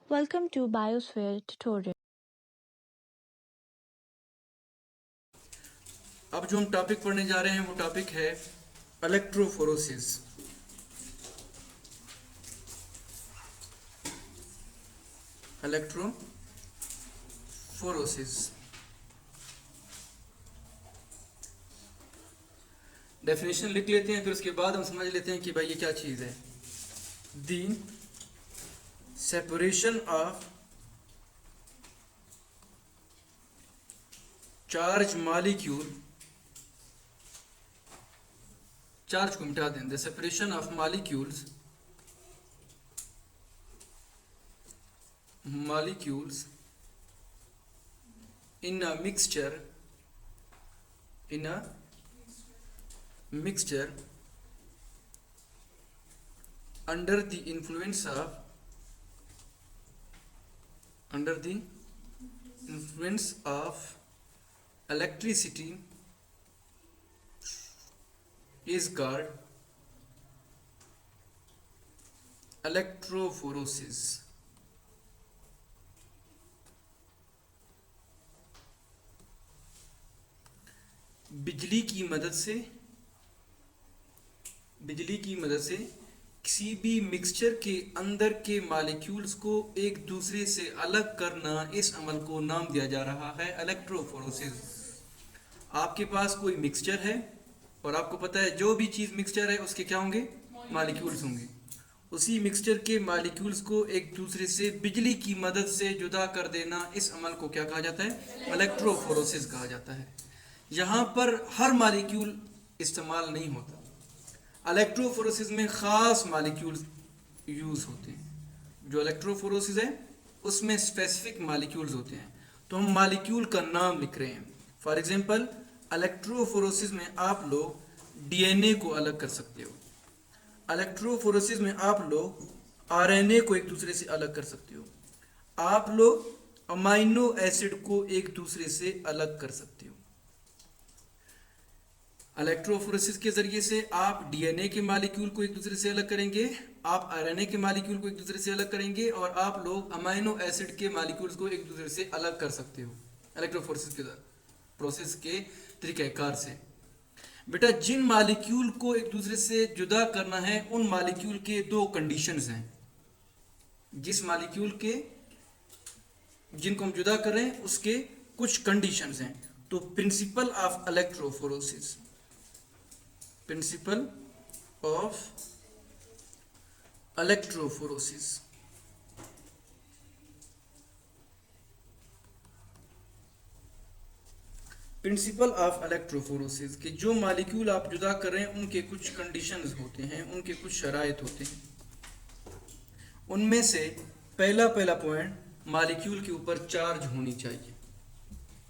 Welcome to Biosphere tutorial. अब जो हम टॉपिक पढ़ने जा रहे हैं वो टॉपिक है इलेक्ट्रोफोरोसिस। इलेक्ट्रोफोरोसिस डेफिनेशन लिख लेते हैं, फिर उसके बाद हम समझ लेते हैं कि भाई ये क्या चीज़ है। The separation of charge molecule, charge को मिटा दें, the separation of molecules in a mixture under the influence of electricity is called electrophoresis. बिजली की मदद से किसी भी मिक्सचर के अंदर के मॉलिक्यूल्स को एक दूसरे से अलग करना, इस अमल को नाम दिया जा रहा है इलेक्ट्रोफोरोसिस। आपके पास कोई मिक्सचर है और आपको पता है जो भी चीज़ मिक्सचर है उसके क्या होंगे, मॉलिक्यूल्स होंगे। उसी मिक्सचर के मॉलिक्यूल्स को एक दूसरे से बिजली की मदद से जुदा कर देना, इस अमल को क्या कहा जाता है, इलेक्ट्रोफोरोसिस कहा जाता है। यहाँ पर हर मॉलिक्यूल इस्तेमाल नहीं होता, इलेक्ट्रोफोरोसिस में ख़ास मॉलिक्यूल्स यूज़ होते हैं। जो इलेक्ट्रोफोरोसिस है उसमें स्पेसिफिक मॉलिक्यूल्स होते हैं, तो हम मॉलिक्यूल का नाम लिख रहे हैं। फॉर एग्जांपल इलेक्ट्रोफोरोसिस में आप लोग डीएनए को अलग कर सकते हो, इलेक्ट्रोफोरोसिस में आप लोग आरएनए को एक दूसरे से अलग कर सकते हो, आप लोग अमाइनो एसिड को एक दूसरे से अलग कर सकते हो। इलेक्ट्रोफोरेसिस के जरिए से आप डीएनए के मॉलिक्यूल को एक दूसरे से अलग करेंगे, आप आरएनए के मॉलिक्यूल को एक दूसरे से अलग करेंगे, और आप लोग अमाइनो एसिड के मॉलिक्यूल्स को एक दूसरे से अलग कर सकते हो इलेक्ट्रोफोरेसिस के प्रोसेस के तरीक़ाकार से। बेटा जिन मॉलिक्यूल को एक दूसरे से जुदा करना है उन मॉलिक्यूल के दो कंडीशंस हैं। जिस मॉलिक्यूल के जिनको हम जुदा कर रहे हैं उसके कुछ कंडीशंस हैं। तो principle of electrophoresis, principle of electrophoresis, principle of electrophoresis के जो मॉलिक्यूल आप जुदा कर रहे हैं उनके कुछ कंडीशंस होते हैं, उनके कुछ शराइत होते हैं। उनमें से पहला पॉइंट, मॉलिक्यूल के ऊपर चार्ज होनी चाहिए,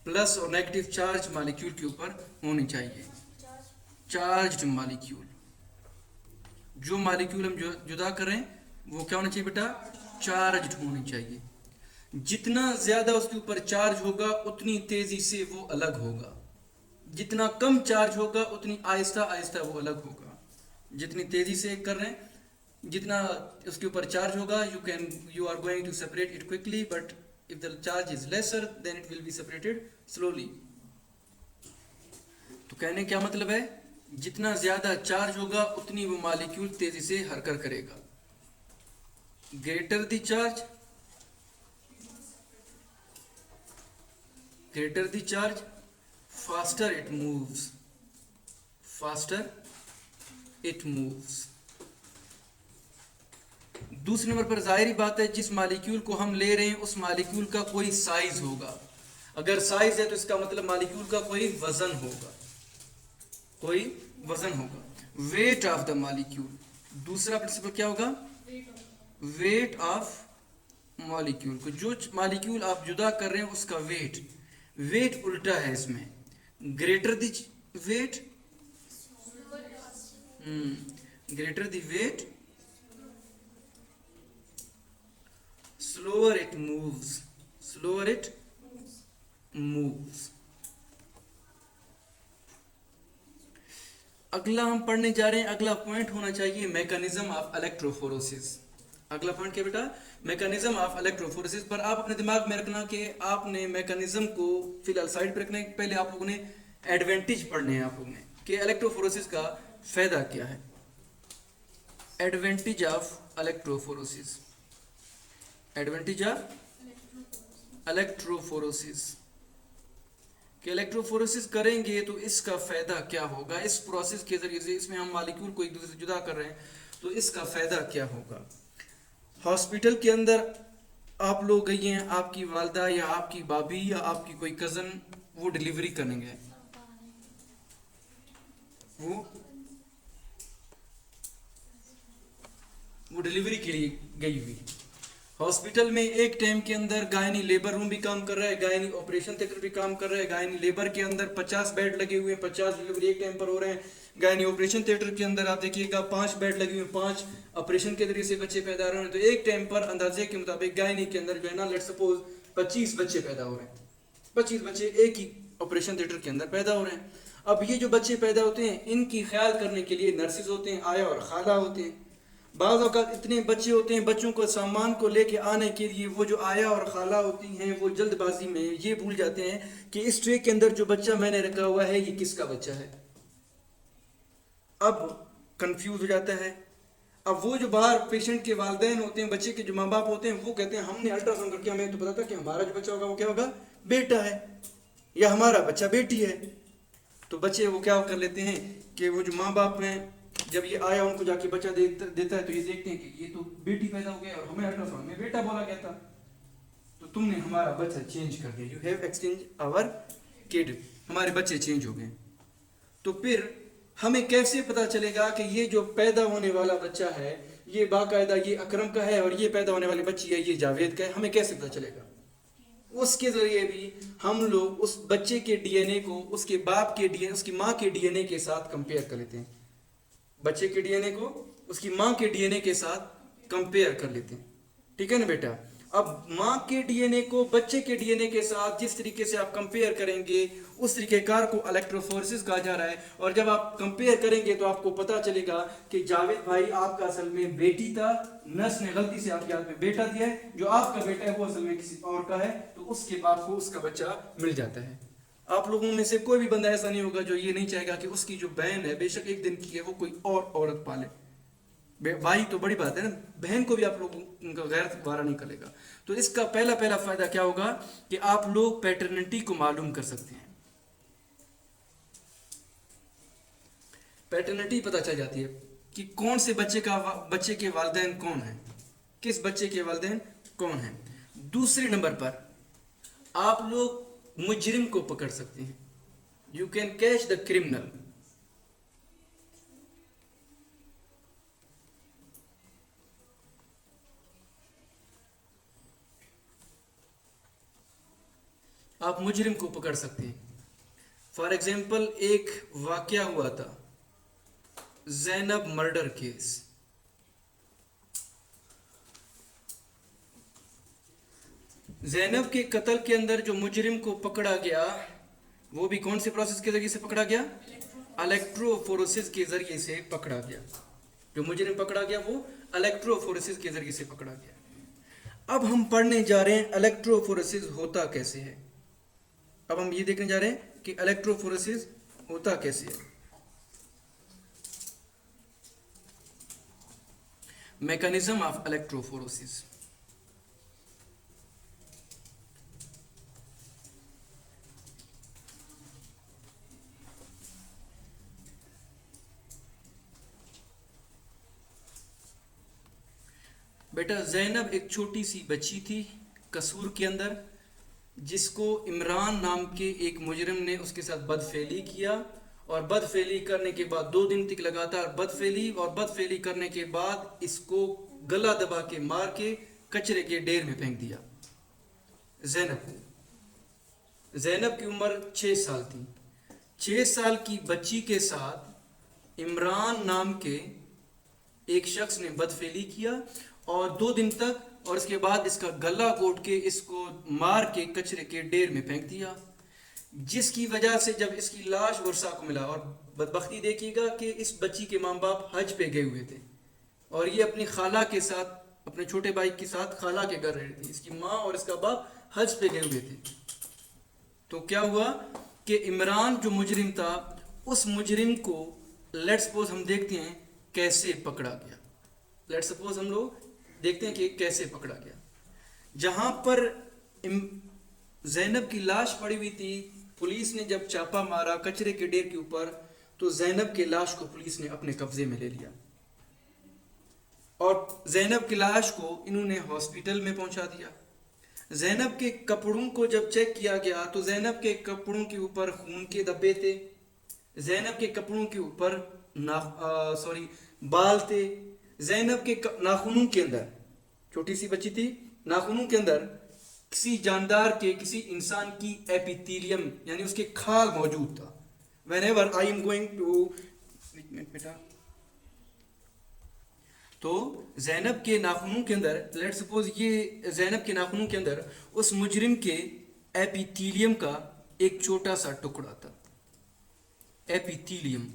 प्लस और नेगेटिव चार्ज मॉलिक्यूल के ऊपर होनी चाहिए। चार्ज्ड मॉलिक्यूल, जो मॉलिक्यूल हम जुदा कर रहे हैं वो क्या होना चाहिए बेटा, चार्ज्ड होनी चाहिए। जितना ज्यादा उसके ऊपर चार्ज होगा उतनी तेजी से वो अलग होगा, जितना कम चार्ज होगा उतनी आहिस्ता आहिस्ता वो अलग होगा। जितनी तेजी से कर रहे हैं, जितना उसके ऊपर चार्ज होगा, you are going to separate it quickly, but if the charge is lesser then it will be separated slowly। तो कहने क्या मतलब है, जितना ज्यादा चार्ज होगा उतनी वो मॉलिक्यूल तेजी से हरकत करेगा। Greater the charge faster it moves. दूसरे नंबर पर जाहिर बात है जिस मॉलिक्यूल को हम ले रहे हैं उस मॉलिक्यूल का कोई साइज होगा। अगर साइज है तो इसका मतलब मॉलिक्यूल का कोई वजन होगा, वेट ऑफ द मॉलिक्यूल। दूसरा प्रिंसिपल क्या होगा, वेट ऑफ मॉलिक्यूल को, जो मॉलिक्यूल आप जुदा कर रहे हैं उसका वेट उल्टा है इसमें। Greater the weight slower it moves। अगला हम पढ़ने जा रहे हैं, अगला पॉइंट होना चाहिए मैकेनिज्म ऑफ इलेक्ट्रोफोरोसिस। अगला पॉइंट क्या बेटा, मैकेनिज्म ऑफ इलेक्ट्रोफोरेसिस। पर आप अपने दिमाग में रखना कि आपने मैकेनिज्म को फिलहाल साइड पर रखना है, पहले आप लोगों ने एडवांटेज पढ़ने हैं आप लोगों ने कि इलेक्ट्रोफोरेसिस का फायदा क्या है। Advantage of electrophoresis, advantage of electrophoresis कि इलेक्ट्रोफोरेसिस करेंगे तो इसका फायदा क्या होगा, इस प्रोसेस के जरिए से इसमें हम मॉलिक्यूल को एक दूसरे से जुदा कर रहे हैं तो इसका फायदा क्या होगा। हॉस्पिटल के अंदर आप लोग गई हैं, आपकी वालदा या आपकी भाभी या आपकी कोई कजन वो डिलीवरी करेंगे, वो डिलीवरी के लिए गई हुई। हॉस्पिटल में एक टाइम के अंदर गायनी लेबर रूम भी काम कर रहा है, गायनी ऑपरेशन थिएटर भी काम कर रहा है। गायनी लेबर के अंदर 50 बेड लगे हुए हैं, 50 डिलीवरी एक टाइम पर हो रहे हैं। गायनी ऑपरेशन थिएटर के अंदर आप देखिएगा 5 बेड लगे हुए हैं, 5 ऑपरेशन के जरिए से बच्चे पैदा हो रहे हैं। तो एक टाइम पर अंदाजे के मुताबिक गायनी के अंदर जो है ना, लेट सपोज 25 बच्चे पैदा हो रहे हैं, 25 बच्चे एक ही ऑपरेशन थिएटर के अंदर पैदा हो रहे हैं। अब ये जो बच्चे पैदा होते हैं इनकी ख्याल करने के लिए नर्सेज होते हैं, आया और खाला होते हैं। बाज़ औक़ात इतने बच्चे होते हैं, बच्चों को सामान को लेके आने के लिए वो जो आया और खाला होती हैं वो जल्दबाजी में ये भूल जाते हैं कि इस ट्रे के अंदर जो बच्चा मैंने रखा हुआ है ये किसका बच्चा है। अब कंफ्यूज हो जाता है। अब वो जो बाहर पेशेंट के वालिदैन होते हैं, बच्चे के जो माँ बाप होते हैं, वो कहते हैं हमने अल्ट्रासाउंड करके हमें तो पता था कि हमारा जो बच्चा होगा वो क्या होगा, बेटा है, या हमारा बच्चा बेटी है। तो बच्चे वो क्या कर लेते हैं कि वो जो माँ बाप हैं जब ये आया उनको जाके बच्चा देता है तो ये देखते हैं कि ये तो बेटी पैदा हो गया और हमें अल्ट्रासाउंड में बेटा बोला गया था, तो तुमने हमारा बच्चा चेंज कर दिया, you have exchange our kid, हमारे बच्चे चेंज हो गए। तो फिर हमें कैसे पता चलेगा कि ये जो पैदा होने वाला बच्चा है ये बाकायदा ये अकरम का है और ये पैदा होने वाली बच्ची है ये जावेद का है, हमें कैसे पता चलेगा। उसके जरिए भी हम लोग उस बच्चे के डीएनए को उसके बाप के डीएनए, उसकी माँ के डीएनए के साथ कंपेयर कर लेते हैं, बच्चे के डीएनए को उसकी माँ के डीएनए के साथ कंपेयर कर लेते हैं, ठीक है ना बेटा। अब माँ के डीएनए को बच्चे के डीएनए के साथ जिस तरीके से आप कंपेयर करेंगे उस तरीकेकार को इलेक्ट्रोफोरेसिस कहा जा रहा है। और जब आप कंपेयर करेंगे तो आपको पता चलेगा कि जावेद भाई आपका असल में बेटी था, नर्स ने गलती से आपके हाथ में बेटा दिया है, जो आपका बेटा है वो असल में किसी और का है, तो उसके बाद को उसका बच्चा मिल जाता है। आप लोगों में से कोई भी बंदा ऐसा नहीं होगा जो ये नहीं चाहेगा कि उसकी जो बहन है बेशक एक दिन की है वो कोई और औरत पाले। भाई तो बड़ी बात है ना, बहन को भी आप लोग उनका गैर वारा नहीं करेगा। तो इसका पहला फायदा क्या होगा कि आप लोग पैटर्निटी को मालूम कर सकते हैं, पैटर्निटी पता चल जाती है कि कौन से बच्चे के वालिदैन कौन है, किस बच्चे के वालिदैन कौन है। दूसरे नंबर पर आप लोग मुजरिम को पकड़ सकते हैं, you can catch the criminal. आप मुजरिम को पकड़ सकते हैं। फॉर एग्जाम्पल एक वाकया हुआ था ज़ैनब मर्डर केस। ज़ैनब के कत्ल के अंदर जो मुजरिम को पकड़ा गया वो भी कौन से प्रोसेस के जरिए से पकड़ा गया, इलेक्ट्रोफोरेसिस के जरिए से पकड़ा गया। जो मुजरिम पकड़ा गया वो इलेक्ट्रोफोरेसिस के जरिए से पकड़ा गया। अब हम पढ़ने जा रहे हैं इलेक्ट्रोफोरेसिस होता कैसे है। अब हम ये देखने जा रहे हैं कि इलेक्ट्रोफोरेसिस होता कैसे है। Mechanism of electrophoresis. बेटा ज़ैनब एक छोटी सी बच्ची थी कसूर के अंदर, जिसको इमरान नाम के एक मुजरिम ने उसके साथ बदफेली किया और बदफेली करने के बाद 2 दिन तक लगातार बदफेली करने के बाद इसको गला दबा के मार के कचरे के ढेर में फेंक दिया। ज़ैनब की उम्र 6 साल थी। 6 साल की बच्ची के साथ इमरान नाम के एक शख्स ने बदफेली किया और 2 दिन तक, और इसके बाद इसका गला घोट के इसको मार के कचरे के ढेर में फेंक दिया, जिसकी वजह से जब इसकी लाश वर्षा को मिला, और बदबख्ती देखिएगा कि इस बच्ची के माँ बाप हज पे गए हुए थे और ये अपनी खाला के साथ अपने छोटे भाई के साथ खाला के घर रह रही थी। इसकी माँ और इसका बाप हज पे गए हुए थे। तो क्या हुआ कि इमरान जो मुजरिम था, उस मुजरिम को लेट्स सपोज हम देखते हैं कैसे पकड़ा गया। लेट्स सपोज हम लोग देखते हैं कि कैसे पकड़ा गया। जहां पर जैनब की लाश पड़ी हुई थी, पुलिस ने जब छापा मारा कचरे के ढेर के ऊपर, तो जैनब के लाश को पुलिस ने अपने कब्जे में ले लिया और जैनब की लाश को इन्होंने हॉस्पिटल में पहुंचा दिया। जैनब के कपड़ों को जब चेक किया गया तो जैनब के कपड़ों के ऊपर खून के धब्बे थे, जैनब के कपड़ों के ऊपर बाल थे, जैनब के नाखूनों के अंदर, छोटी सी बच्ची थी, नाखूनों के अंदर किसी जानदार के, किसी इंसान की एपिथेलियम यानी उसके खाल मौजूद था। Whenever I am going to बेटा, तो जैनब के नाखूनों के अंदर, लेट सपोज ये जैनब के नाखूनों के अंदर उस मुजरिम के एपिथेलियम का एक छोटा सा टुकड़ा था। एपिथेलियम,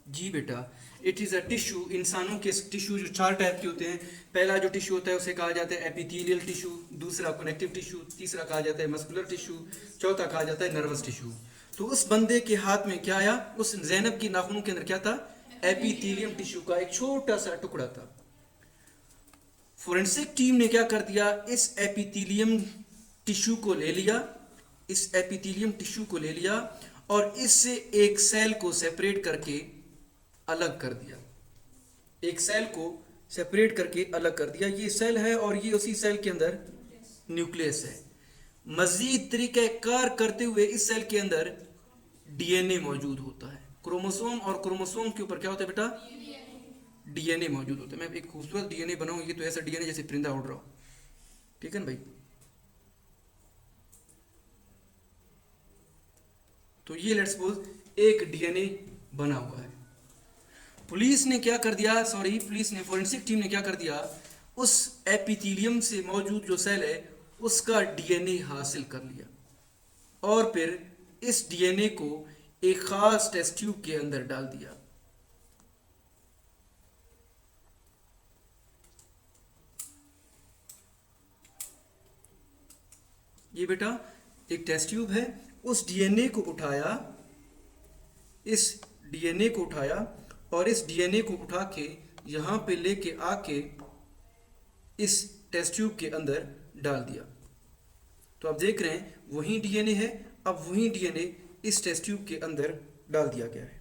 जी बेटा, इट इज अ टिश्यू। इंसानों के टिश्यू जो 4 टाइप के होते हैं। पहला जो टिश्यू होता है उसे कहा जाता है एपिथेलियल टिश्यू, दूसरा कनेक्टिव टिश्यू, तीसरा कहा जाता है मस्कुलर टिश्यू, चौथा कहा जाता है नर्वस टिश्यू। तो उस बंदे के हाथ में क्या आया, उस जैनब की नाखूनों के अंदर क्या था, एपिथेलियम टिश्यू का एक छोटा सा टुकड़ा था। फोरेंसिक टीम ने क्या कर दिया, इस एपिथेलियम टिश्यू को ले लिया, इस एपिथेलियम टिश्यू को ले लिया और इससे एक सेल को सेपरेट करके अलग कर दिया। एक सेल को सेपरेट करके अलग कर दिया। ये सेल है और ये उसी सेल के अंदर न्यूक्लियस है। मजीद तरीक़ाकार करते हुए इस सेल के अंदर डीएनए मौजूद होता है। क्रोमोसोम और क्रोमोसोम के ऊपर क्या होता है बेटा, डीएनए मौजूद होता है। मैं एक खूबसूरत डीएनए बनाऊं, ये तो ऐसा डीएनए जैसे परिंदा उड़ रहा हो, ठीक है ना भाई। तो ये लेट्स सपोज एक डीएनए बना हुआ है। पुलिस ने क्या कर दिया, पुलिस ने, फोरेंसिक टीम ने क्या कर दिया, उस एपिथेलियम से मौजूद जो सेल है उसका डीएनए हासिल कर लिया और फिर इस डीएनए को एक खास टेस्ट ट्यूब के अंदर डाल दिया। ये बेटा एक टेस्ट ट्यूब है। उस डीएनए को उठाया, इस डीएनए को उठाया और इस डीएनए को उठा के यहां पे लेके आके इस टेस्ट ट्यूब के अंदर डाल दिया। तो आप देख रहे हैं वही डीएनए है, अब वही डीएनए इस टेस्ट ट्यूब के अंदर डाल दिया गया है।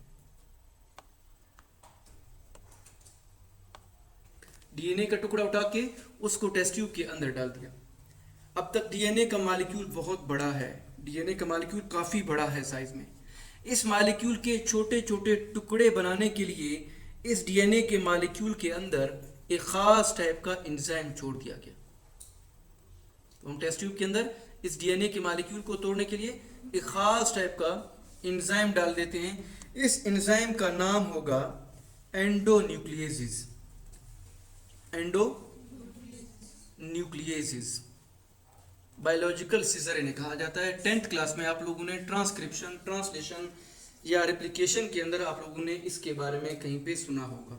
डीएनए का टुकड़ा उठा के उसको टेस्ट ट्यूब के अंदर डाल दिया। अब तक डीएनए का मॉलिक्यूल बहुत बड़ा है, डीएनए का मॉलिक्यूल काफी बड़ा है साइज में। इस मॉलिक्यूल के छोटे छोटे टुकड़े बनाने के लिए इस डीएनए के मॉलिक्यूल के अंदर एक खास टाइप का एंजाइम छोड़ दिया गया। तो हम टेस्ट ट्यूब के अंदर इस डीएनए के मॉलिक्यूल को तोड़ने के लिए एक खास टाइप का एंजाइम डाल देते हैं। इस एंजाइम का नाम होगा एंडोन्यूक्लिएसिस। एंडोन्यूक्लिएसिस बायोलॉजिकल सीजर इन्हें कहा जाता है। 10th क्लास में आप लोगों ने ट्रांसक्रिप्शन, ट्रांसलेशन या रेप्लिकेशन के अंदर आप लोगों ने इसके बारे में कहीं पे सुना होगा।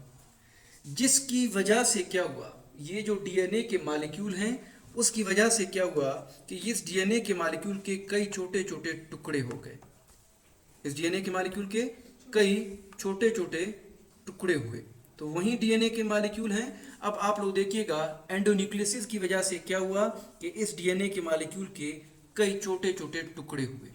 जिसकी वजह से क्या हुआ, ये जो डीएनए के मॉलिक्यूल हैं उसकी वजह से क्या हुआ कि इस डीएनए के मॉलिक्यूल के कई छोटे छोटे टुकड़े हो गए। इस डीएनए के मॉलिक्यूल के कई छोटे छोटे टुकड़े हुए। तो वही डीएनए के मॉलिक्यूल हैं। अब आप लोग देखिएगा एंडोन्यूक्लियसिस की वजह से क्या हुआ कि इस डीएनए के मॉलिक्यूल के कई छोटे छोटे टुकड़े हुए।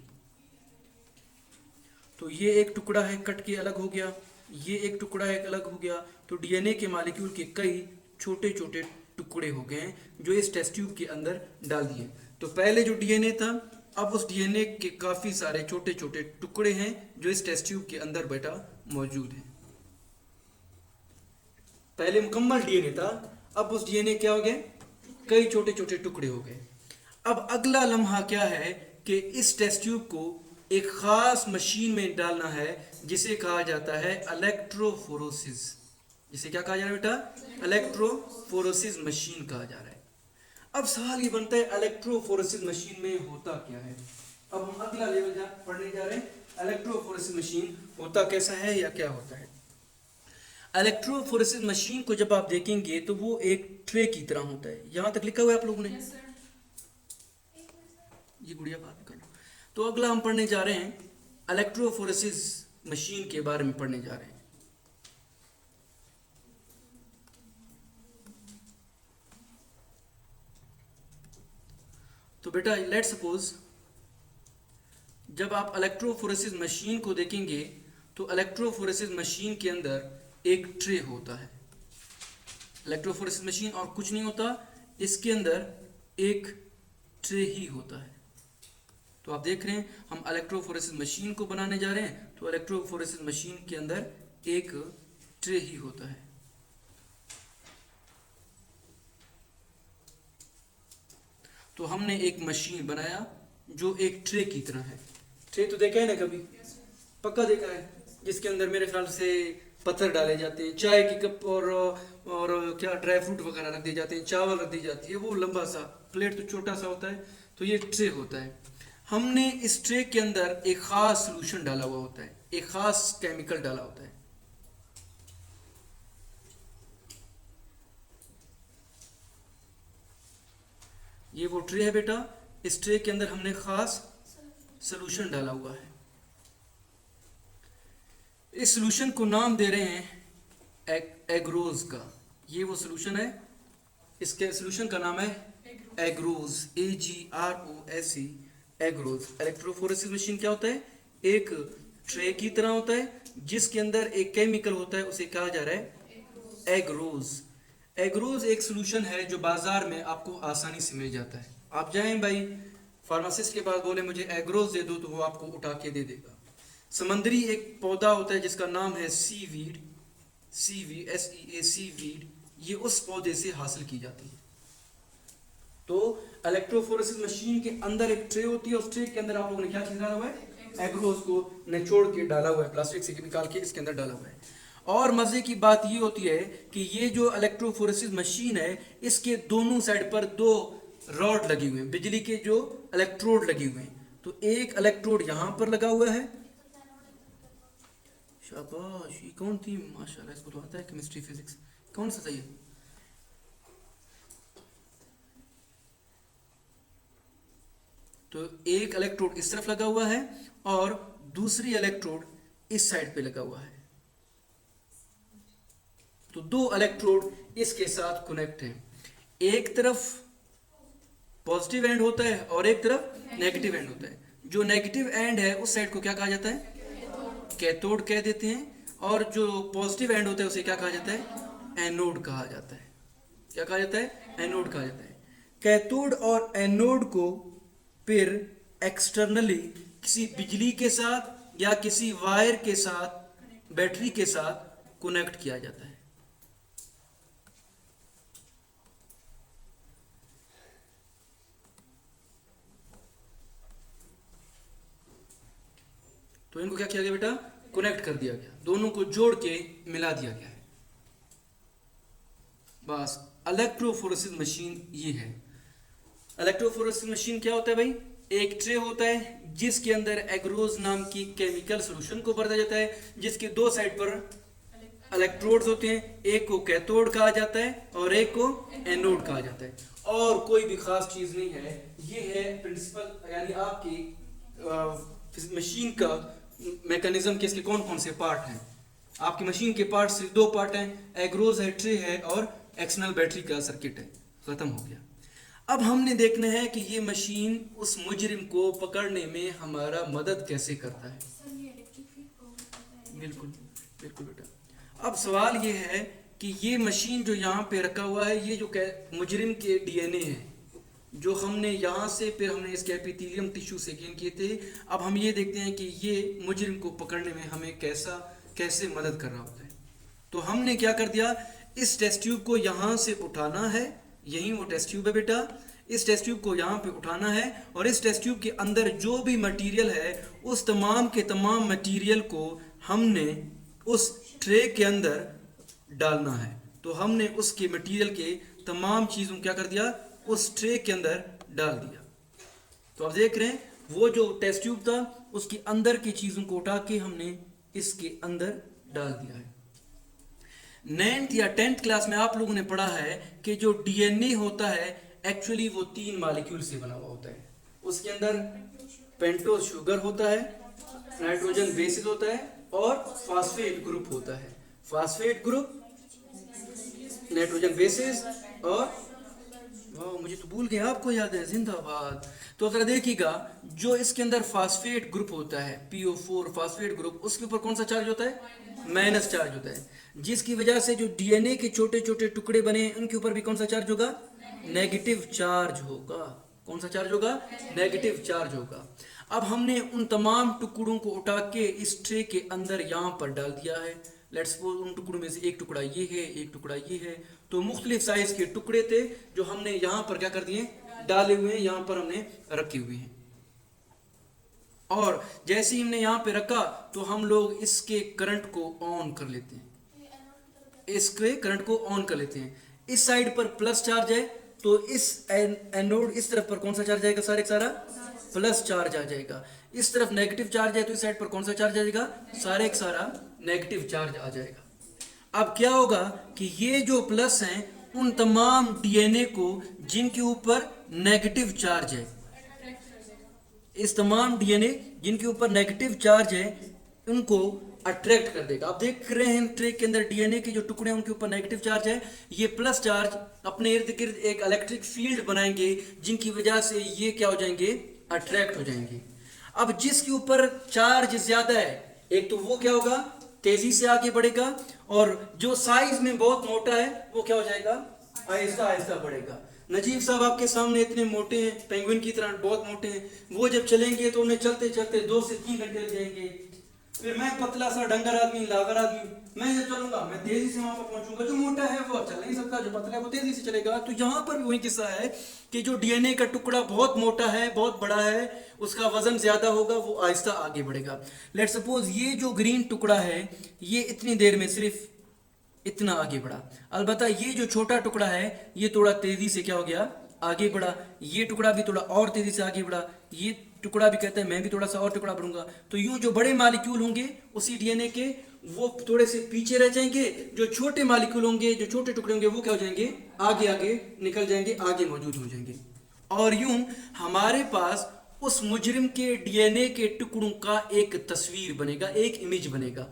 तो ये एक टुकड़ा है कट के अलग हो गया, ये एक टुकड़ा है अलग हो गया। तो डीएनए के मॉलिक्यूल के कई छोटे छोटे टुकड़े हो गए हैं जो इस टेस्ट ट्यूब के अंदर डाल दिए। तो पहले जो डीएनए था, अब उस डीएनए के काफी सारे छोटे छोटे टुकड़े हैं जो इस टेस्ट ट्यूब के अंदर बेटा मौजूद हैं। पहले मुकम्मल डीएनए था, अब उस डीएनए क्या हो गए, कई छोटे छोटे टुकड़े हो गए। अब अगला लम्हा क्या है कि इस टेस्ट ट्यूब को एक खास मशीन में डालना है जिसे कहा जाता है इलेक्ट्रोफोरेसिस। जिसे क्या कहा जा रहा है बेटा, इलेक्ट्रोफोरेसिस मशीन कहा जा रहा है। अब सवाल ये बनता है इलेक्ट्रोफोरेसिस मशीन में होता क्या है। अब हम अगला लेवल पढ़ने जा रहे हैं, इलेक्ट्रोफोरेसिस मशीन होता कैसा है या क्या होता है। इलेक्ट्रोफोरेसिस मशीन को जब आप देखेंगे तो वो एक ट्रे की तरह होता है। यहां तक लिखा हुआ है आप लोगों ने? ये गुड़िया बात कर लो। तो अगला हम पढ़ने जा रहे हैं, इलेक्ट्रोफोरेसिस मशीन के बारे में पढ़ने जा रहे हैं। तो बेटा लेट सपोज जब आप इलेक्ट्रोफोरेसिस मशीन को देखेंगे तो इलेक्ट्रोफोरेसिस मशीन के अंदर एक ट्रे होता है। इलेक्ट्रोफोरेसिस मशीन और कुछ नहीं होता, इसके अंदर एक ट्रे ही होता है। तो आप देख रहे हैं हम इलेक्ट्रोफोरेसिस मशीन को बनाने जा रहे हैं, तो इलेक्ट्रोफोरेसिस मशीन के अंदर एक ट्रे ही होता है। तो हमने एक मशीन बनाया जो एक ट्रे की तरह है। ट्रे तो देखा है ना कभी? पक्का देखा है, जिसके अंदर मेरे ख्याल से पत्थर डाले जाते हैं, चाय की कप और क्या ड्राई फ्रूट वगैरह रख दिए जाते हैं, चावल रख दी जाती है, वो लंबा सा प्लेट तो छोटा सा होता है। तो ये ट्रे होता है। हमने इस ट्रे के अंदर एक खास सॉल्यूशन डाला हुआ होता है, एक खास केमिकल डाला होता है। ये वो ट्रे है बेटा, इस ट्रे के अंदर हमने खास सॉल्यूशन डाला हुआ है। इस सॉल्यूशन को नाम दे रहे हैं एग्रोज का। ये वो सॉल्यूशन है, इसके सॉल्यूशन का नाम है एग्रोज, AGROSE, एग्रोज। इलेक्ट्रोफोरेसिस मशीन क्या होता है? एक ट्रे की तरह होता है जिसके अंदर एक केमिकल होता है, उसे कहा जा रहा है एग्रोज। एग्रोज एक सॉल्यूशन है जो बाजार में आपको आसानी से मिल जाता है। आप जाएं भाई फार्मासिस्ट के पास, बोले मुझे एग्रोज दे दो, तो वो आपको उठा के दे देगा। समंदरी एक पौधा होता है जिसका नाम है सीवीड, CVSEA, सीवीड, ये उस पौधे से हासिल की जाती है। तो इलेक्ट्रोफोरेसिस मशीन के अंदर एक ट्रे होती है, उस ट्रे के अंदर आप लोगों ने क्या चीज डाला हुआ है? एग्रोज को निचोड़ के डाला हुआ है, प्लास्टिक से निकाल के इसके अंदर डाला हुआ है। और मजे की बात ये होती है कि ये जो इलेक्ट्रोफोरेसिस मशीन है, इसके दोनों साइड पर दो रॉड लगे हुए हैं, बिजली के जो इलेक्ट्रोड लगे हुए हैं। तो एक इलेक्ट्रोड यहां पर लगा हुआ है, शाबाश, ये कौन थी? माशाल्लाह, इसको तो आता है केमिस्ट्री फिजिक्स। कौन सा सही है? तो एक इलेक्ट्रोड इस तरफ लगा हुआ है और दूसरी इलेक्ट्रोड इस साइड पे लगा हुआ है। तो दो इलेक्ट्रोड इसके साथ कनेक्ट हैं। एक तरफ पॉजिटिव एंड होता है और एक तरफ नेगेटिव एंड होता है। जो नेगेटिव एंड है उस साइड को क्या कहा जाता है? कैथोड कह देते हैं। और जो पॉजिटिव एंड होता है उसे क्या कहा जाता है? एनोड कहा जाता है। क्या कहा जाता है? एनोड कहा जाता है। कैथोड और एनोड को फिर एक्सटर्नली किसी बिजली के साथ या किसी वायर के साथ, बैटरी के साथ कनेक्ट किया जाता है। तो इनको क्या किया गया बेटा? कनेक्ट कर दिया गया, दोनों को जोड़ के मिला दिया गया है। बस इलेक्ट्रोफोरेसिस मशीन ये है। इलेक्ट्रोफोरेसिस मशीन क्या होता है भाई? एक ट्रे होता है जिसके अंदर एग्रोज नाम की केमिकल सॉल्यूशन को भरा जाता है, जिसके दो साइड पर इलेक्ट्रोड्स होते हैं। एक को कैथोड कहा जाता है और एक को एनोड कहा जाता है। और कोई भी खास चीज नहीं है, ये है प्रिंसिपल, यानी आपकी मशीन का मैकेनिज्म के इसके कौन कौन से पार्ट हैं। आपकी मशीन के पार्ट सिर्फ दो पार्ट हैं, एग्रोज है, ट्रे है और एक्सटर्नल बैटरी का सर्किट है। खत्म हो गया। अब हमने देखना है कि ये मशीन उस मुजरिम को पकड़ने में हमारा मदद कैसे करता है। बिल्कुल बिल्कुल बेटा। अब सवाल ये है कि ये मशीन जो यहाँ पे रखा हुआ है, ये जो मुजरिम के DNA है जो हमने यहाँ से फिर हमने इसके एपिथेलियम टिश्यू से गेन किए थे। अब हम ये देखते हैं कि ये मुजरिम को पकड़ने में हमें कैसे मदद कर रहा होता है। तो हमने क्या कर दिया, इस टेस्ट ट्यूब को यहाँ से उठाना है, यही वो टेस्ट ट्यूब है बेटा। इस टेस्ट ट्यूब को यहाँ पे उठाना है और इस टेस्ट ट्यूब के अंदर जो भी मटेरियल है उस तमाम के तमाम मटेरियल को हमने उस ट्रे के अंदर डालना है। तो हमने उसके मटेरियल के तमाम चीज़ों क्या कर दिया, उस ट्रे के अंदर डाल दिया। तो आप देख रहे हैं वो जो टेस्ट ट्यूब था उसके अंदर की चीज़ों को उठा के हमने इसके अंदर डाल दिया है। 9th या 10th क्लास में आप लोगों ने पढ़ा है कि जो डीएनए होता है एक्चुअली वो 3 मॉलिक्यूल से बना हुआ होता है। उसके अंदर पेंटोज शुगर होता है, नाइट्रोजन बेसिस होता है और फास्फेट ग्रुप होता है। फास्फेट ग्रुप, नाइट्रोजन बेसिस और वाह मुझे तो भूल गया, आपको याद है, जिंदाबाद। तो अगर देखिएगा जो इसके अंदर फास्फेट ग्रुप होता है PO4 फास्फेट ग्रुप, उसके ऊपर कौन सा चार्ज होता है? माइनस चार्ज होता है, जिसकी वजह से जो डीएनए के छोटे छोटे टुकड़े बने उनके ऊपर भी कौन सा चार्ज होगा? नेगेटिव चार्ज होगा। कौन सा चार्ज होगा? नेगेटिव चार्ज होगा। अब हमने उन तमाम टुकड़ों को उठा के इस ट्रे के अंदर यहाँ पर डाल दिया है। लेट्स सपोज उन टुकड़ों में से एक टुकड़ा ये है, एक टुकड़ा ये है, तो मुख्तलिफ साइज के टुकड़े थे जो हमने यहाँ पर क्या कर दिए? डाले हुए हैं, यहाँ पर हमने रखे हुए हैं। और जैसे ही हमने यहाँ पे रखा तो हम लोग इसके करंट को ऑन कर लेते हैं, इसके करंट को ऑन कर लेते हैं। इस साइड पर प्लस चार्ज है तो इस एनोड इस तरफ पर कौन सा चार्ज आएगा? सारे सारा प्लस चार्ज आ जाएगा। इस तरफ नेगेटिव चार्ज है तो इस साइड पर कौन सा चार्ज आ जाएगा? सारे सारा नेगेटिव चार्ज आ जाएगा। अब क्या होगा कि ये जो प्लस हैं उन तमाम डीएनए को जिनके ऊपर नेगेटिव चार्ज है, इस तमाम डीएनए जिनके ऊपर नेगेटिव चार्ज है उनको अट्रैक्ट कर देगा। आप देख रहे हैं ट्रे के अंदर डीएनए के जो टुकड़े हैं उनके ऊपर नेगेटिव चार्ज है, ये प्लस चार्ज अपने इर्द गिर्द एक इलेक्ट्रिक फील्ड बनाएंगे जिनकी वजह से ये क्या हो जाएंगे? अट्रैक्ट हो जाएंगे। अब जिसके ऊपर चार्ज ज्यादा है एक तो वो क्या होगा? तेजी से आगे बढ़ेगा, और जो साइज में बहुत मोटा है वो क्या हो जाएगा? आहिस्ता आहिस्ता बढ़ेगा। नजीब साहब आपके सामने इतने मोटे हैं, पेंगुइन की तरह बहुत मोटे हैं, वो जब चलेंगे तो उन्हें चलते चलते 2 से 3 घंटे लग जाएंगे। फिर मैं पतला सा डंगर आदमी, लागर आदमी, मैं जब चलूंगा मैं तेजी से वहां पर पहुंचूंगा। जो मोटा है वो चल नहीं सकता, जो पतला है वो तेजी से चलेगा। तो यहाँ पर भी वही किस्सा है कि जो डीएनए का टुकड़ा बहुत मोटा है, बहुत बड़ा है, उसका वजन ज्यादा होगा, वो आहिस्ता आगे बढ़ेगा। लेट्स सपोज ये जो ग्रीन टुकड़ा है ये इतनी देर में सिर्फ इतना आगे बढ़ा। अलबत्ता ये जो छोटा टुकड़ा है ये थोड़ा तेजी से क्या हो गया? आगे बढ़ा। ये टुकड़ा भी थोड़ा और तेजी से आगे बढ़ा। ये टुकड़ा भी कहता है मैं भी थोड़ा सा और टुकड़ा बढ़ूंगा। तो यूं जो बड़े मॉलिक्यूल होंगे उसी डीएनए के वो थोड़े से पीछे रह जाएंगे, जो छोटे मॉलिक्यूल होंगे, जो छोटे टुकड़े होंगे वो क्या हो जाएंगे? आगे आगे निकल जाएंगे, आगे मौजूद हो जाएंगे। और यूं हमारे पास उस मुजरिम के डीएनए के टुकड़ों का एक तस्वीर बनेगा, एक इमेज बनेगा,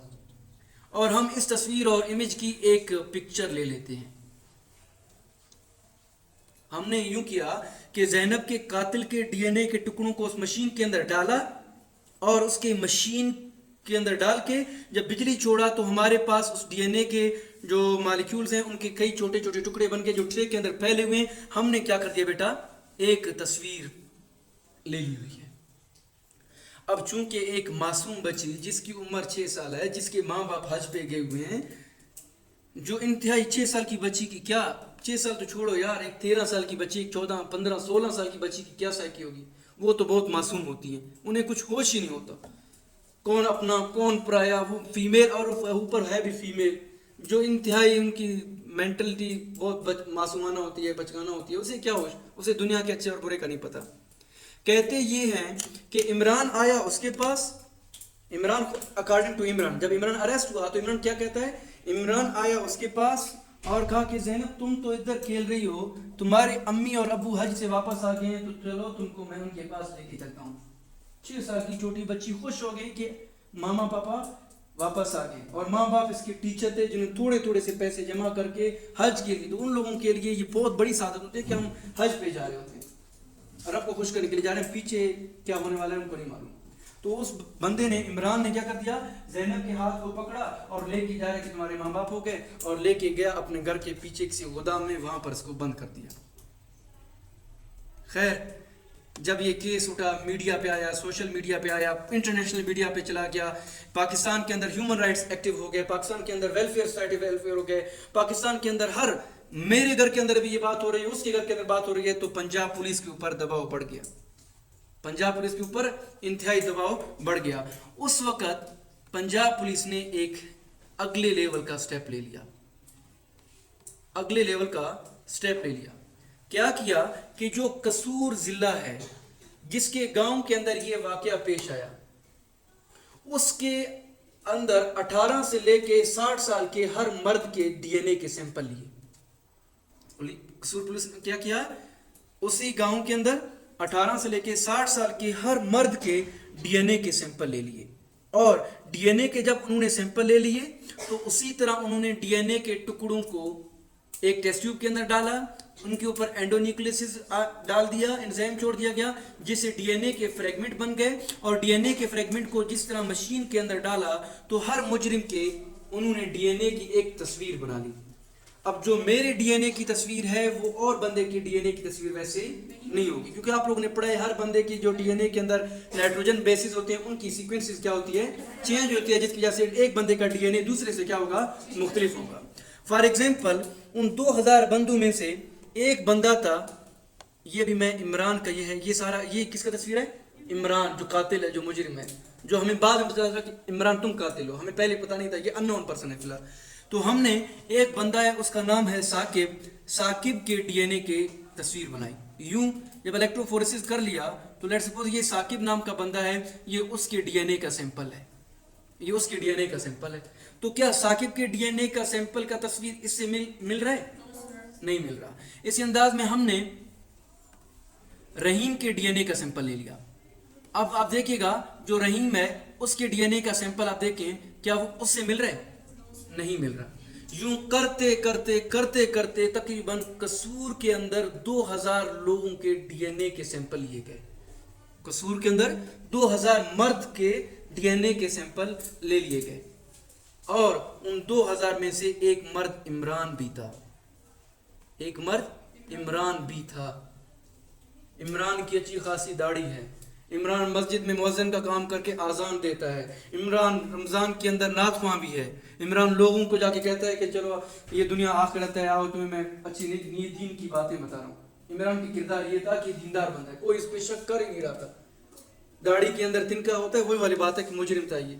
और हम इस तस्वीर और इमेज की एक पिक्चर ले लेते हैं। हमने यूं किया कि ज़ैनब के कातिल के डीएनए के टुकड़ों को उस मशीन के अंदर डाला, और उसके मशीन के अंदर डाल के जब बिजली छोड़ा तो हमारे पास उस डीएनए के जो मॉलिक्यूल्स हैं उनके कई छोटे छोटे टुकड़े बन के जो ट्रे के अंदर फैले हुए हैं, हमने क्या कर दिया बेटा? एक तस्वीर ले ली हुई है। अब चूंकि एक मासूम बच्ची जिसकी उम्र 6 साल है, जिसके माँ बाप हज पे गए हुए हैं, जो इंतहाई 6 साल की बच्ची की क्या, 6 साल तो छोड़ो यार, एक 13 साल की बच्ची, एक 14, 15, 16 साल की बच्ची की क्या साइकी होगी? वो तो बहुत मासूम होती है, उन्हें कुछ होश ही नहीं होता, कौन अपना कौन पराया। वो फीमेल और ऊपर है भी फीमेल, जो इंतहाई उनकी मेंटलिटी बहुत मासूमाना होती है, बचकाना होती है। उसे क्या होश? उसे दुनिया के अच्छे और बुरे का नहीं पता। कहते ये हैं कि इमरान आया उसके पास, इमरान अकॉर्डिंग टू इमरान, जब इमरान अरेस्ट हुआ तो इमरान क्या कहता है? इमरान आया उसके पास और कहा कि ज़ैनब तुम तो इधर खेल रही हो, तुम्हारे अम्मी और अबू हज से वापस आ गए हैं, तो चलो तुमको मैं उनके पास लेके चलता हूँ। 6 साल की छोटी बच्ची खुश हो गई कि मामा पापा वापस आ गए, और माँ बाप इसके टीचर थे जिन्हें थोड़े थोड़े से पैसे जमा करके हज के लिए, तो उन लोगों के लिए ये बहुत बड़ी सादत होती है कि हम हज पे जा रहे होते हैं और आपको खुश करने के लिए जा रहे हैं, पीछे क्या होने वाला है उनको नहीं मालूम। तो उस बंदे ने, इमरान ने क्या कर दिया? ज़ैनब के हाथ को पकड़ा और लेके जा रहे कि तुम्हारे माँ बाप हो गए, और लेके गया अपने घर के पीछे किसी गोदाम में, वहां पर इसको बंद कर दिया। खैर जब ये केस उठा, मीडिया पे आया, सोशल मीडिया पे आया, इंटरनेशनल मीडिया पे चला गया, पाकिस्तान के अंदर ह्यूमन राइट्स एक्टिव हो गए, पाकिस्तान के अंदर वेलफेयर सोसाइटी वेलफेयर हो गए, पाकिस्तान के अंदर हर, मेरे घर के अंदर भी ये बात हो रही है, उसके घर के अंदर बात हो रही है, तो पंजाब पुलिस के ऊपर दबाव बढ़ गया, पंजाब पुलिस के ऊपर इंतहाई दबाव बढ़ गया। उस वक्त पंजाब पुलिस ने एक अगले लेवल का स्टेप ले लिया, अगले लेवल का स्टेप ले लिया। क्या किया कि जो कसूर जिला है जिसके गांव के अंदर ये वाकया पेश आया, उसके अंदर 18 से लेके 60 साल के हर मर्द के डीएनए के सैंपल लिए। कसूर पुलिस ने क्या किया, उसी गांव के अंदर 18 से लेके 60 साल के हर मर्द के डीएनए के सैंपल ले लिए, और डीएनए के जब उन्होंने सैंपल ले लिए तो उसी तरह उन्होंने डीएनए के टुकड़ों को एक टेस्ट ट्यूब के अंदर डाला, उनके ऊपर एंडोन्यूक्लियस डाल दिया, एंजाइम छोड़ दिया गया, जिससे डीएनए के फ्रेगमेंट बन गए, और डीएनए के फ्रेगमेंट को जिस तरह मशीन के अंदर डाला तो हर मुजरिम के उन्होंने डीएनए की एक तस्वीर बना ली। अब जो मेरे डीएनए की तस्वीर है वो और बंदे की डीएनए की तस्वीर वैसे नहीं होगी, क्योंकि आप लोगों ने पढ़ा है हर बंदे की जो डीएनए के अंदर नाइट्रोजन बेसिस होते हैं उनकी सीक्वेंसेस क्या होती है, चेंज होती है, जिसकी वजह से एक बंदे का डीएनए दूसरे से क्या होगा, मुख्तलिफ होगा। फॉर एग्जाम्पल उन 2000 बंदों में से एक बंदा था, ये भी मैं इमरान का ये है, ये सारा ये किसका तस्वीर है, इमरान जो कातिल है, जो मुजरिम है, जो हमें बाद में पता चला कि इमरान तुम कातिल हो, हमें पहले पता नहीं था, ये अननोन पर्सन है फिलहाल। तो हमने एक बंदा है उसका नाम है साकिब, साकिब के डीएनए के तस्वीर बनाई। यूं जब इलेक्ट्रोफोरेसिस कर लिया तो लेट्स सपोज ये साकिब नाम का बंदा है, ये उसके डीएनए का सैंपल है, ये उसके डीएनए का सैंपल है। तो क्या साकिब के डीएनए का सैंपल का तस्वीर इससे मिल रहा है, नहीं मिल रहा। इसी अंदाज में हमने रहीम के डीएनए का सैंपल ले लिया। अब आप देखिएगा जो रहीम है उसके डीएनए का सैंपल आप देखें, क्या वो उससे मिल रहा है, नहीं मिल रहा। यूं करते करते करते करते तकरीबन कसूर के अंदर 2000 लोगों के डीएनए के सैंपल लिए गए। कसूर के अंदर 2000 मर्द के डीएनए के सैंपल ले लिए गए, और उन 2000 में से एक मर्द इमरान भी था, एक मर्द इमरान भी था। इमरान की अच्छी खासी दाढ़ी है, इमरान मस्जिद में मुअज्जिन का काम करके आज़ान देता है, इमरान रमज़ान के अंदर नात ख्वां भी है, इमरान लोगों को जाके कहता है कि चलो ये दुनिया आखिरत है, आओ तुम्हें मैं अच्छी दीन की बातें बता रहा हूँ। इमरान की किरदार ये था कि दीनदार बंदा है, कोई इस पर शक कर ही नहीं रहा था। दाढ़ी के अंदर तिनका होता है, वही वाली बात है कि मुजरिम था ये।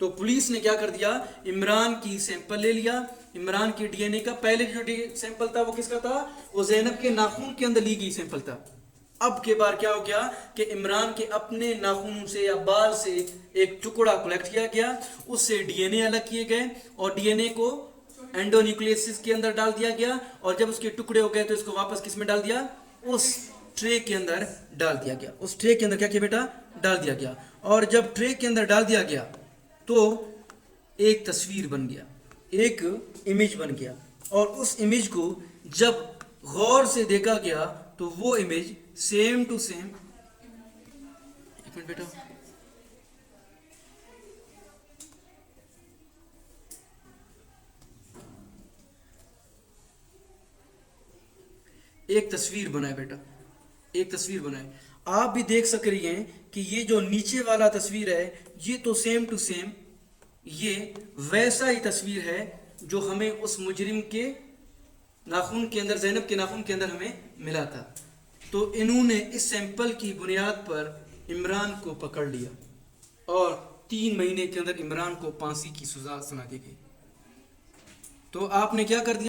तो पुलिस ने क्या कर दिया, इमरान की सैंपल ले लिया, इमरान के डीएनए का। पहले जो सैंपल था वो किसका था, वो ज़ैनब के नाखून के अंदर ली गई सैंपल था। अब के बार क्या हो गया कि इमरान के अपने नाखून से या बाल से एक टुकड़ा कलेक्ट किया गया, उससे डीएनए अलग किए गए, और डीएनए को एंडोन्यूक्लियस के अंदर डाल दिया गया, और जब उसके टुकड़े हो गए तो इसको वापस किस में डाल दिया, उस ट्रे के अंदर डाल दिया गया। उस ट्रे के अंदर क्या किया बेटा, डाल दिया गया। और जब ट्रे के अंदर डाल दिया गया तो एक तस्वीर बन गया, एक इमेज बन गया, और उस इमेज को जब गौर से देखा गया तो वो इमेज सेम टू सेम, एक मिनट बेटा, एक तस्वीर बनाए बेटा, एक तस्वीर बनाए। आप भी देख सक रही हैं कि ये जो नीचे वाला तस्वीर है ये तो सेम टू सेम ये वैसा ही तस्वीर है जो हमें उस मुजरिम के नाखून के अंदर, ज़ैनब के नाखून के अंदर हमें मिला था। तो इन्होंने इस सैंपल की बुनियाद पर इमरान को पकड़ लिया, और 3 महीने के अंदर इमरान को फांसी की सजा सुना दी गई। तो आपने क्या कर दिया।